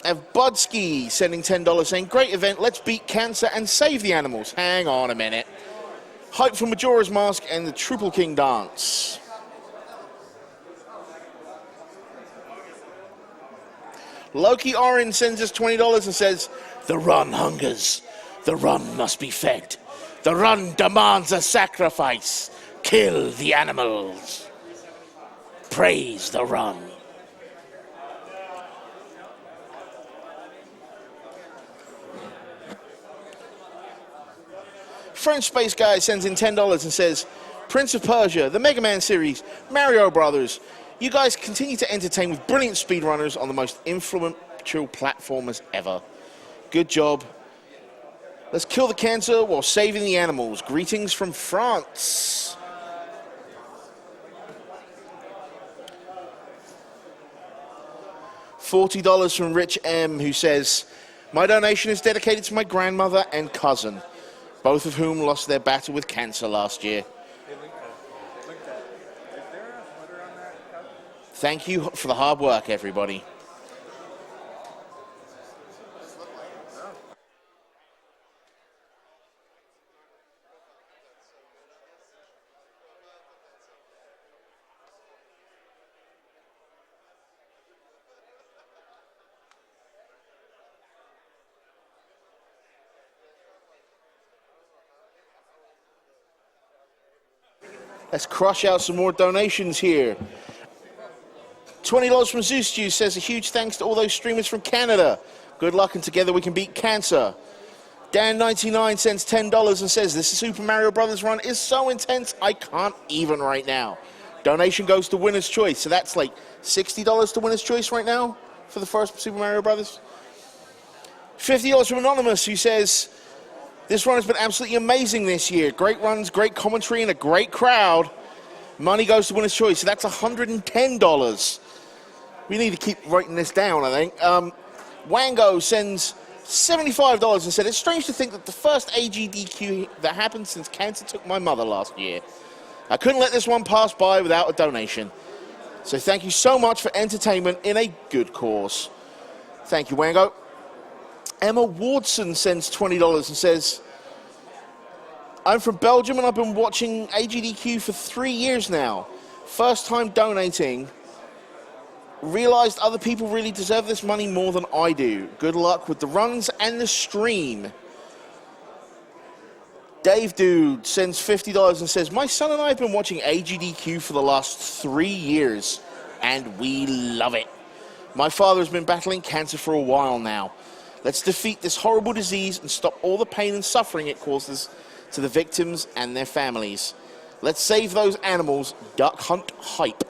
have Budsky sending $10 saying, great event, let's beat cancer and save the animals. Hang on a minute. Hype for Majora's Mask and the Triple King dance. Loki Orin sends us $20 and says, the run hungers. The run must be fed. The run demands a sacrifice. Kill the animals. Praise the run. French Space Guy sends in $10 and says, Prince of Persia, the Mega Man series, Mario Brothers, you guys continue to entertain with brilliant speedrunners on the most influential platformers ever. Good job. Let's kill the cancer while saving the animals. Greetings from France. $40 from Rich M, who says, my donation is dedicated to my grandmother and cousin, both of whom lost their battle with cancer last year. Thank you for the hard work, everybody. Let's crush out some more donations here. $20 from Zeus Juice says a huge thanks to all those streamers from Canada. Good luck and together we can beat cancer. Dan99 sends $10 and says this Super Mario Brothers run is so intense I can't even right now. Donation goes to Winner's Choice. So that's like $60 to Winner's Choice right now for the first Super Mario Brothers. $50 from Anonymous, who says this run has been absolutely amazing this year. Great runs, great commentary, and a great crowd. Money goes to Winner's Choice, so that's $110. We need to keep writing this down, I think. Wango sends $75 and said, it's strange to think that the first AGDQ that happened since cancer took my mother last year. I couldn't let this one pass by without a donation. So thank you so much for entertainment in a good cause. Thank you, Wango. Emma Wardson sends $20 and says, I'm from Belgium and I've been watching AGDQ for 3 years now. First time donating. Realized other people really deserve this money more than I do. Good luck with the runs and the stream. Dave Dude sends $50 and says, my son and I have been watching AGDQ for the last 3 years and we love it. My father has been battling cancer for a while now. Let's defeat this horrible disease and stop all the pain and suffering it causes to the victims and their families. Let's save those animals. Duck Hunt hype.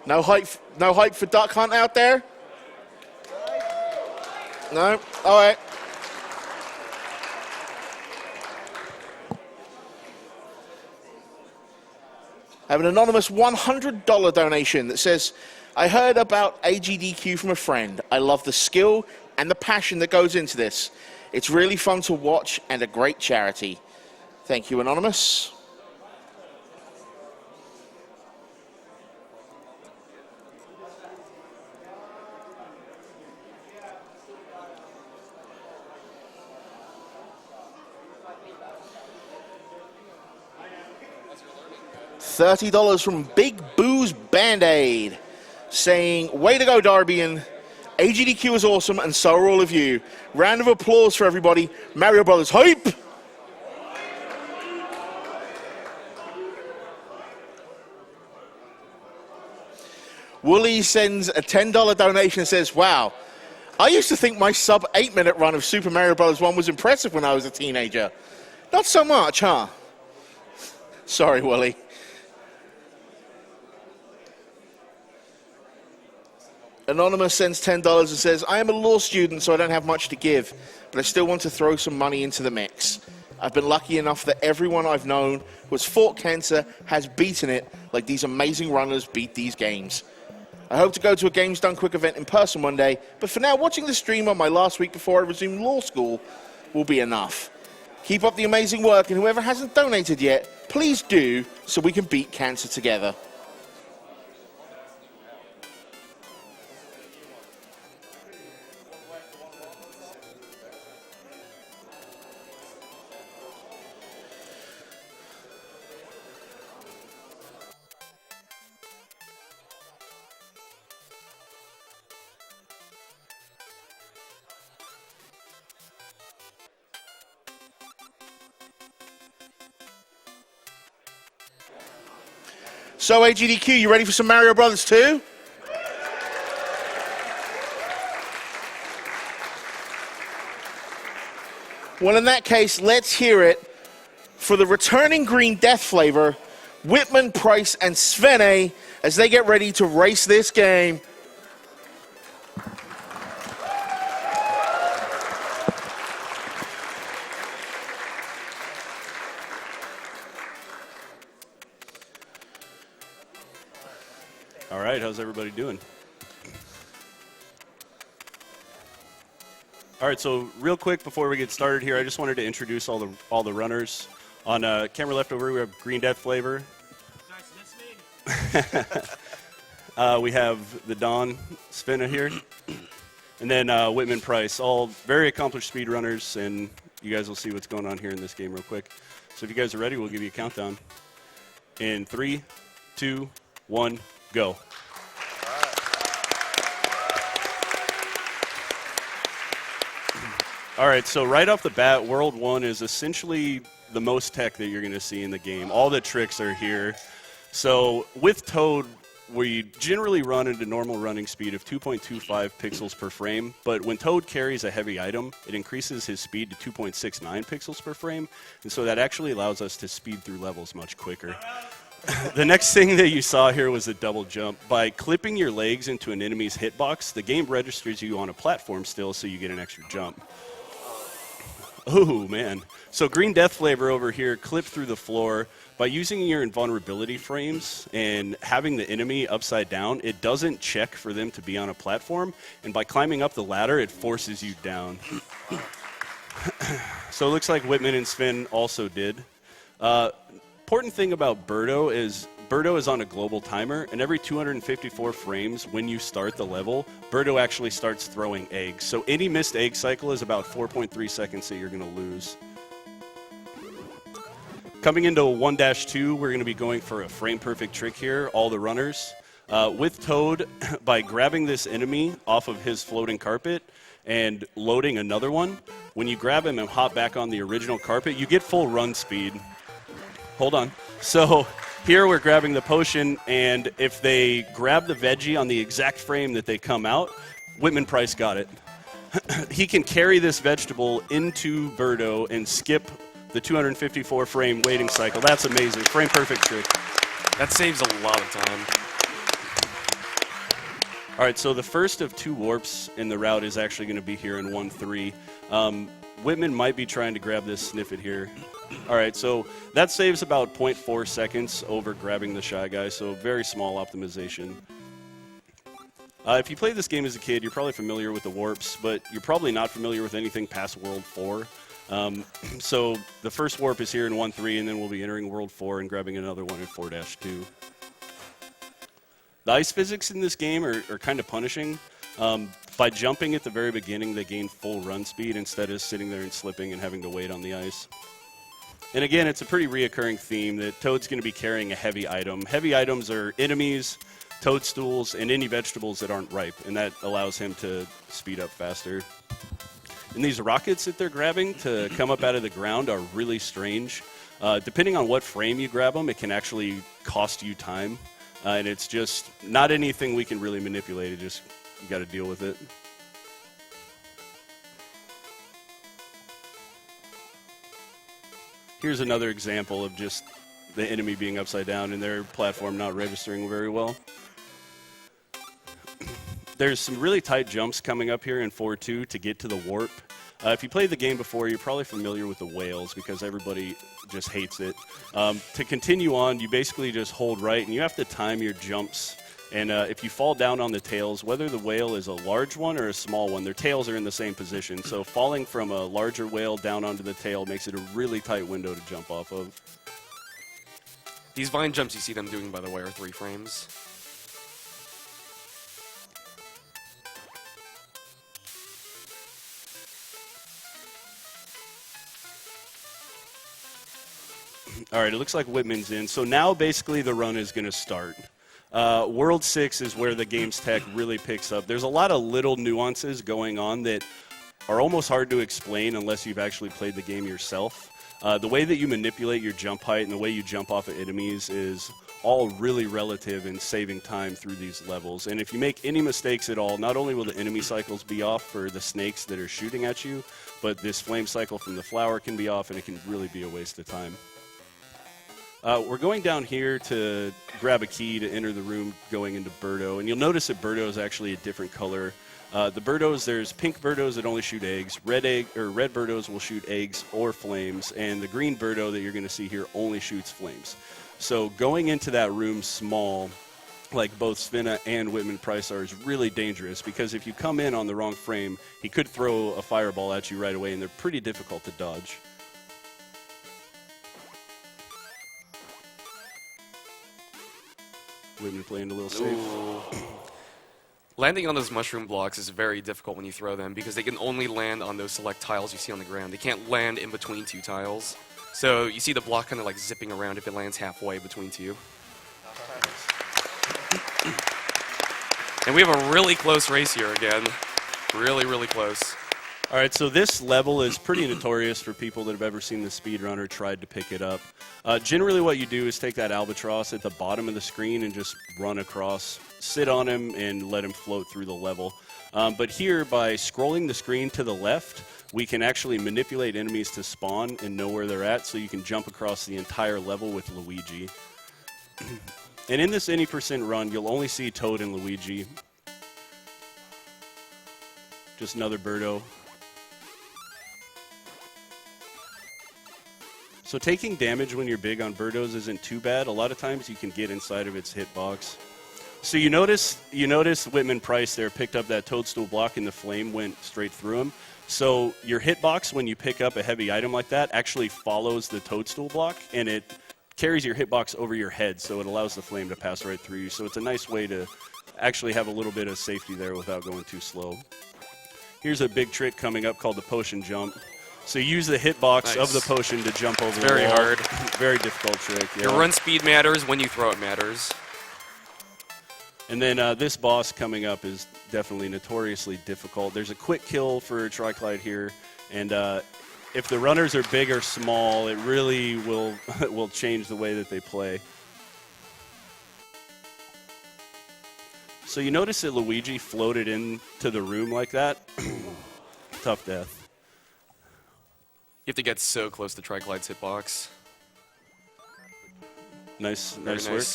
No hype for Duck Hunt out there? No? All right. I have an anonymous $100 donation that says, I heard about AGDQ from a friend. I love the skill and the passion that goes into this. It's really fun to watch and a great charity. Thank you, Anonymous. $30 from Big Booze Band-Aid, saying, way to go, Darbian. AGDQ is awesome, and so are all of you. Round of applause for everybody. Mario Brothers hype! Wooly sends a $10 donation and says, wow, I used to think my sub 8-minute run of Super Mario Bros. 1 was impressive when I was a teenager. Not so much, huh? Sorry, Wooly. Anonymous sends $10 and says, I am a law student, so I don't have much to give, but I still want to throw some money into the mix. I've been lucky enough that everyone I've known who has fought cancer has beaten it like these amazing runners beat these games. I hope to go to a Games Done Quick event in person one day, but for now, watching the stream on my last week before I resume law school will be enough. Keep up the amazing work, and whoever hasn't donated yet, please do, so we can beat cancer together. So, AGDQ, you ready for some Mario Brothers 2? Well, in that case, let's hear it for the returning GreenDeathFlavor, Whitman, Price, and Svenne as they get ready to race this game. All right, how's everybody doing? All right, so real quick before we get started here, I just wanted to introduce all the runners. On camera left over, we have GreenDeathFlavor. Nice to meet me. We have the Don Svenne here, and then Whitman Price, all very accomplished speedrunners, and you guys will see what's going on here in this game real quick. So if you guys are ready, we'll give you a countdown. In 3, 2, 1, go. All right, so right off the bat, World 1 is essentially the most tech that you're going to see in the game. All the tricks are here. So with Toad, we generally run at a normal running speed of 2.25 pixels per frame, but when Toad carries a heavy item, it increases his speed to 2.69 pixels per frame, and so that actually allows us to speed through levels much quicker. The next thing that you saw here was a double jump. By clipping your legs into an enemy's hitbox, the game registers you on a platform still, so you get an extra jump. Oh, man. So GreenDeathFlavor over here clipped through the floor. By using your invulnerability frames and having the enemy upside down, it doesn't check for them to be on a platform, and by climbing up the ladder, it forces you down. So it looks like Whitman and Svenne also did. Important thing about Birdo is on a global timer, and every 254 frames when you start the level, Birdo actually starts throwing eggs. So any missed egg cycle is about 4.3 seconds that you're going to lose. Coming into 1-2, we're going to be going for a frame-perfect trick here, all the runners. With Toad, by grabbing this enemy off of his floating carpet and loading another one, when you grab him and hop back on the original carpet, you get full run speed. Hold on. So here we're grabbing the potion, and if they grab the veggie on the exact frame that they come out, Whitman Price got it. He can carry this vegetable into Birdo and skip the 254 frame waiting cycle. That's amazing. Frame perfect trick. That saves a lot of time. All right, so the first of 2 warps in the route is actually going to be here in 1-3. Whitman might be trying to grab this snippet here. All right, so that saves about 0.4 seconds over grabbing the Shy Guy, so very small optimization. If you played this game as a kid, you're probably familiar with the warps, but you're probably not familiar with anything past World 4. So the first warp is here in 1-3, and then we'll be entering World 4 and grabbing another one in 4-2. The ice physics in this game are kind of punishing. By jumping at the very beginning, they gain full run speed instead of sitting there and slipping and having to wait on the ice. And again, it's a pretty reoccurring theme that Toad's going to be carrying a heavy item. Heavy items are enemies, toadstools, and any vegetables that aren't ripe, and that allows him to speed up faster. And these rockets that they're grabbing to come up out of the ground are really strange. Depending on what frame you grab them, it can actually cost you time. And it's just not anything we can really manipulate. It just, you got to deal with it. Here's another example of just the enemy being upside down and their platform not registering very well. There's some really tight jumps coming up here in 4-2 to get to the warp. If you played the game before, you're probably familiar with the whales because everybody just hates it. To continue on, you basically just hold right, and you have to time your jumps. And if you fall down on the tails, whether the whale is a large one or a small one, their tails are in the same position. So falling from a larger whale down onto the tail makes it a really tight window to jump off of. These vine jumps you see them doing, by the way, are 3 frames. All right, it looks like Whitman's in. So now basically the run is going to start. World 6 is where the game's tech really picks up. There's a lot of little nuances going on that are almost hard to explain unless you've actually played the game yourself. The way that you manipulate your jump height and the way you jump off of enemies is all really relative in saving time through these levels. And if you make any mistakes at all, not only will the enemy cycles be off for the snakes that are shooting at you, but this flame cycle from the flower can be off, and it can really be a waste of time. We're going down here to grab a key to enter the room going into Birdo, and you'll notice that Birdo is actually a different color. The Birdos, there's pink Birdos that only shoot eggs, red Birdos will shoot eggs or flames, and the green Birdo that you're going to see here only shoots flames. So going into that room small, like both Svenne and Whitman Price are, is really dangerous, because if you come in on the wrong frame, he could throw a fireball at you right away, and they're pretty difficult to dodge. Whitman playing a little safe. Landing on those mushroom blocks is very difficult when you throw them, because they can only land on those select tiles you see on the ground. They can't land in between two tiles. So you see the block kind of like zipping around if it lands halfway between two. And we have a really close race here again. Really, really close. All right, so this level is pretty notorious for people that have ever seen the speedrun or tried to pick it up. Generally what you do is take that albatross at the bottom of the screen and just run across, sit on him, and let him float through the level. But here, by scrolling the screen to the left, we can actually manipulate enemies to spawn and know where they're at, so you can jump across the entire level with Luigi. And in this any percent run, you'll only see Toad and Luigi. Just another Birdo. So taking damage when you're big on Birdos isn't too bad. A lot of times you can get inside of its hitbox. So you notice Whitman Price there picked up that toadstool block and the flame went straight through him. So your hitbox, when you pick up a heavy item like that, actually follows the toadstool block, and it carries your hitbox over your head, so it allows the flame to pass right through you. So it's a nice way to actually have a little bit of safety there without going too slow. Here's a big trick coming up called the potion jump. So you use the hitbox of the potion to jump over the wall. Very hard. Very difficult trick. Yeah. Your run speed matters, when you throw it matters. And then this boss coming up is definitely notoriously difficult. There's a quick kill for Triclide here, and if the runners are big or small, it really will change the way that they play. So you notice that Luigi floated into the room like that. Tough death. You have to get so close to Triclide's hitbox. Nice Very work.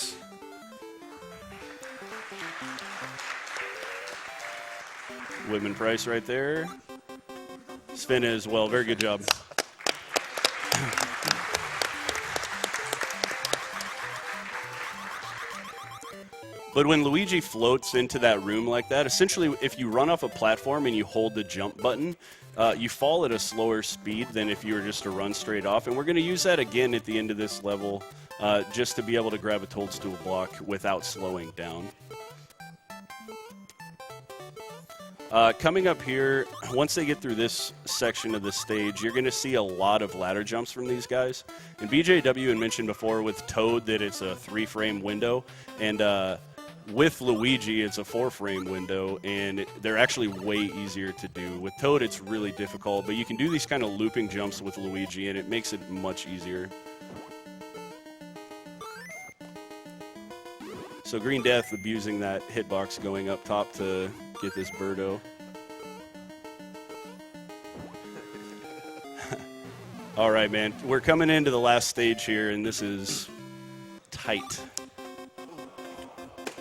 Whitman Price right there. Svenne as well. Very good job. But when Luigi floats into that room like that, essentially if you run off a platform and you hold the jump button, you fall at a slower speed than if you were just to run straight off. And we're going to use that again at the end of this level, just to be able to grab a toadstool block without slowing down. Coming up here, once they get through this section of the stage, you're going to see a lot of ladder jumps from these guys. And BJW had mentioned before with Toad that it's a 3-frame window, and with Luigi it's a 4-frame window, and they're actually way easier to do. With Toad it's really difficult, but you can do these kind of looping jumps with Luigi, and it makes it much easier. So Green Death abusing that hitbox going up top to get this Birdo. All right, man. We're coming into the last stage here, and this is tight.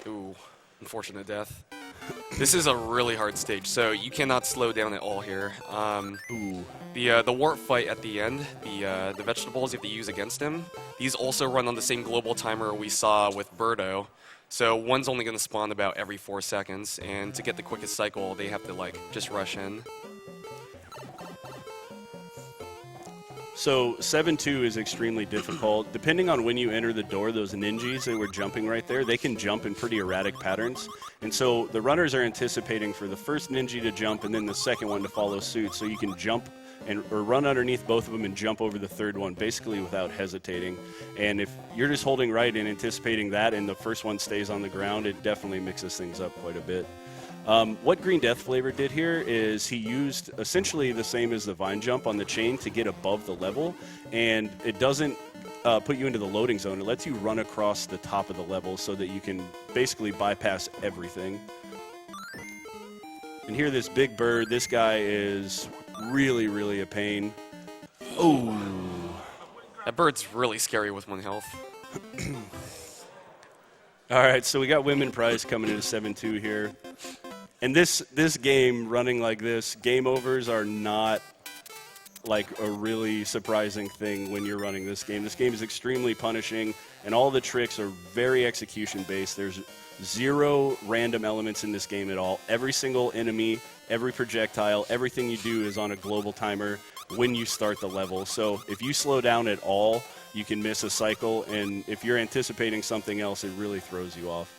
Ooh, unfortunate death. This is a really hard stage, so you cannot slow down at all here. The warp fight at the end, the vegetables you have to use against him, these also run on the same global timer we saw with Birdo. So one's only going to spawn about every 4 seconds, and to get the quickest cycle, they have to just rush in. So 7-2 is extremely difficult. Depending on when you enter the door, those ninjas that were jumping right there, they can jump in pretty erratic patterns. And so the runners are anticipating for the first ninja to jump and then the second one to follow suit, so you can jump or run underneath both of them and jump over the third one, basically without hesitating. And if you're just holding right and anticipating that and the first one stays on the ground, it definitely mixes things up quite a bit. What GreenDeathFlavor did here is he used essentially the same as the vine jump on the chain to get above the level, and it doesn't put you into the loading zone. It lets you run across the top of the level so that you can basically bypass everything. And here, this big bird, this guy is really, really a pain. Oh. That bird's really scary with 1 health. All right, so we got Women Prize coming into 7-2 here. And this game, running like this, game overs are not like a really surprising thing when you're running this game. This game is extremely punishing, and all the tricks are very execution-based. There's 0 random elements in this game at all. Every single enemy, every projectile, everything you do is on a global timer when you start the level. So if you slow down at all, you can miss a cycle, and if you're anticipating something else, it really throws you off.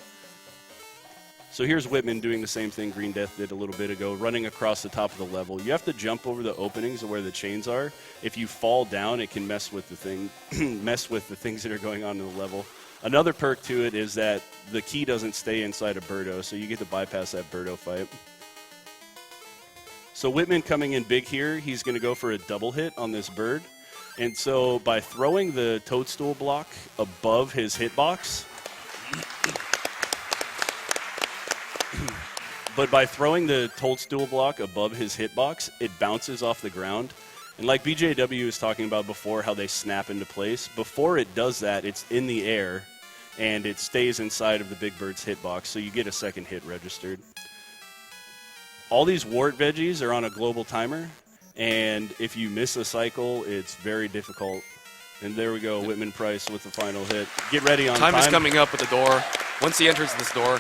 So here's Whitman doing the same thing Green Death did a little bit ago, running across the top of the level. You have to jump over the openings of where the chains are. If you fall down, it can mess with the things that are going on in the level. Another perk to it is that the key doesn't stay inside a Birdo, so you get to bypass that Birdo fight. So Whitman coming in big here, he's going to go for a double hit on this bird. And so by throwing the toadstool block above his hitbox, it bounces off the ground. And like BJW was talking about before, how they snap into place, before it does that, it's in the air, and it stays inside of the big bird's hitbox, so you get a second hit registered. All these wart veggies are on a global timer, and if you miss a cycle, it's very difficult. And there we go, Whitman Price with the final hit. Get ready on time. Time is coming up at the door. Once he enters this door.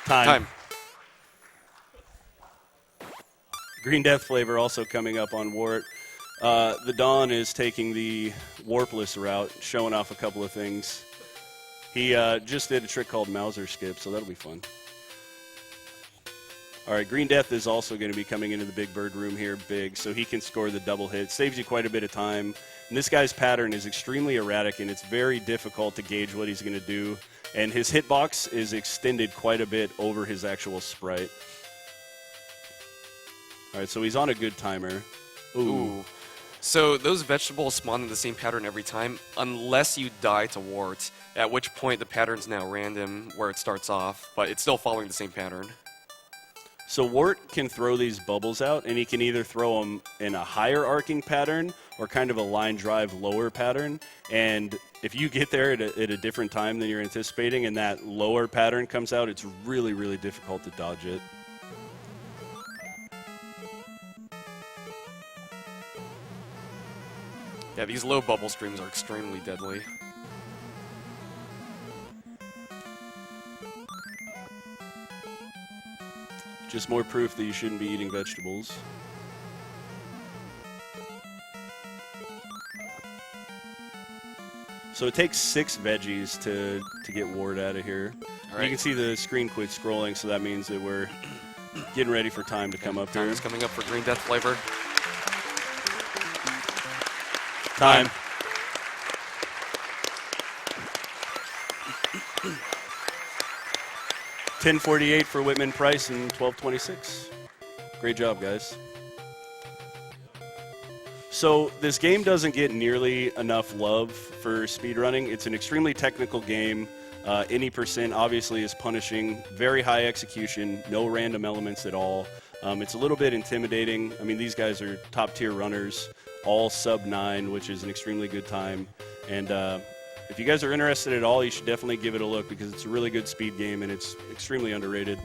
Time. GreenDeathFlavor also coming up on Wart. The Dawn is taking the warpless route, showing off a couple of things. He just did a trick called Mauser Skip, so that'll be fun. All right, Green Death is also going to be coming into the big bird room here big, so he can score the double hit. Saves you quite a bit of time. And this guy's pattern is extremely erratic, and it's very difficult to gauge what he's going to do. And his hitbox is extended quite a bit over his actual sprite. All right, so he's on a good timer. Ooh. So those vegetables spawn in the same pattern every time, unless you die to Wart, at which point the pattern's now random where it starts off, but it's still following the same pattern. So Wart can throw these bubbles out, and he can either throw them in a higher arcing pattern or kind of a line drive lower pattern. And if you get there at a different time than you're anticipating and that lower pattern comes out, it's really, really difficult to dodge it. Yeah, these low bubble streams are extremely deadly. Just more proof that you shouldn't be eating vegetables. So it takes 6 veggies to get Ward out of here. All right. You can see the screen quit scrolling, so that means that we're getting ready for time to come up here. Time is coming up for GreenDeathFlavor. Time. $10.48 for Whitman Price and $12.26. Great job, guys. So this game doesn't get nearly enough love for speedrunning. It's an extremely technical game. Any percent obviously is punishing. Very high execution, no random elements at all. It's a little bit intimidating. I mean, these guys are top-tier runners, all sub-9, which is an extremely good time. And if you guys are interested at all, you should definitely give it a look because it's a really good speed game and it's extremely underrated.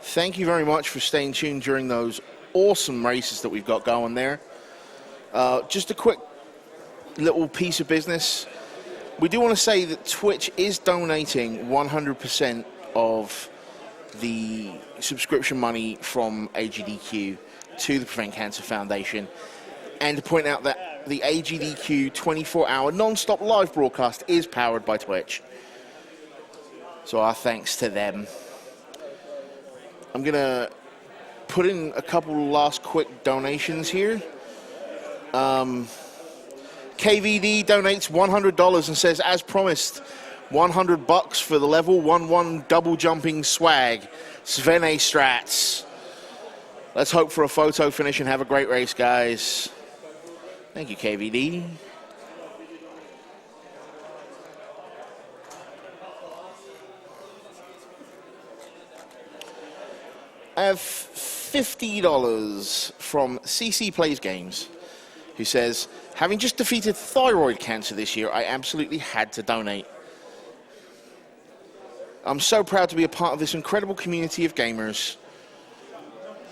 Thank you very much for staying tuned during those awesome races that we've got going there. Just a quick little piece of business. We do want to say that Twitch is donating 100% of the subscription money from AGDQ to the Prevent Cancer Foundation, and to point out that the AGDQ 24-hour non-stop live broadcast is powered by Twitch. So our thanks to them. I'm going to put in a couple last quick donations here. KVD donates $100 and says, as promised, $100 for the level 1-1 double jumping swag. Svenne strats. Let's hope for a photo finish and have a great race, guys. Thank you, KVD. I have $50 from CC Plays Games, who says, having just defeated thyroid cancer this year, I absolutely had to donate. I'm so proud to be a part of this incredible community of gamers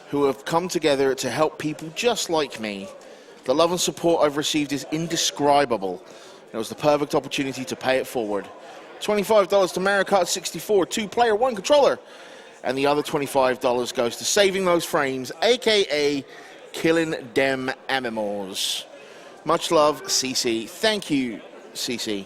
who have come together to help people just like me. The love and support I've received is indescribable. It was the perfect opportunity to pay it forward. $25 to Mario Kart 64, 2-player, 1 controller. And the other $25 goes to saving those frames, a.k.a. killing dem MMOs. Much love, CC. Thank you, CC.